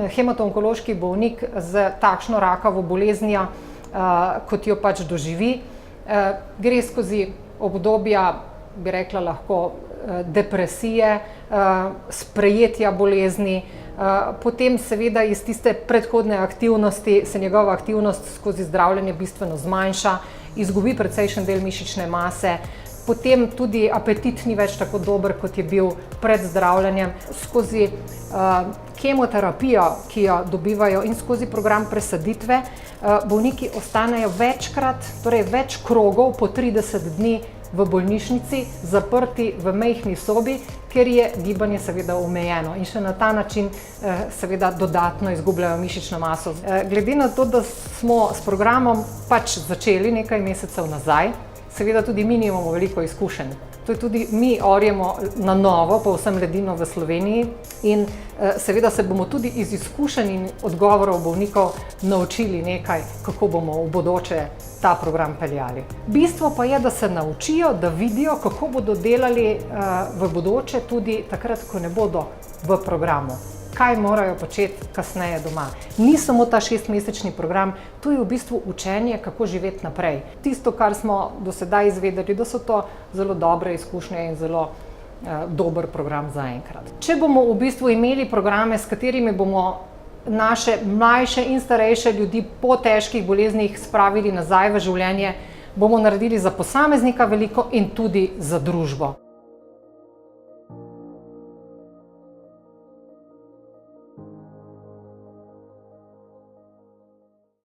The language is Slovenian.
hemato-onkološki bolnik z takšno rakavo boleznijo, kot jo pač doživi, gre skozi obdobja, bi rekla lahko, depresije, sprejetja bolezni, potem seveda iz tiste predhodne aktivnosti se njegova aktivnost skozi zdravljenje bistveno zmanjša, izgubi precejšen del mišične mase, potem tudi apetit ni več tako dober, kot je bil pred zdravljenjem. Skozi kemoterapijo, ki jo dobivajo, in skozi program presaditve, bolniki ostanejo večkrat, torej več krogov po 30 dni v bolnišnici, zaprti v majhni sobi, ker je gibanje seveda omejeno in še na ta način seveda dodatno izgubljajo mišično maso. Glede na to, da smo s programom pač začeli nekaj mesecev nazaj, seveda tudi mi nimamo veliko izkušenj. To je tudi mi orjemo na novo, povsem ledino v Sloveniji, in seveda se bomo tudi iz izkušenj in odgovorov bolnikov naučili nekaj, kako bomo v bodoče ta program peljali. Bistvo pa je, da se naučijo, da vidijo, kako bodo delali v bodoče tudi takrat, ko ne bodo v programu. Kaj morajo početi kasneje doma. Ni samo ta 6-mesečni program, to je v bistvu učenje, kako živeti naprej. Tisto, kar smo do sedaj izvedeli, da so to zelo dobre izkušnje in zelo dober program zaenkrat. Če bomo v bistvu imeli programe, s katerimi bomo naše mlajše in starejše ljudi po težkih boleznih spravili nazaj v življenje, bomo naredili za posameznika veliko in tudi za družbo.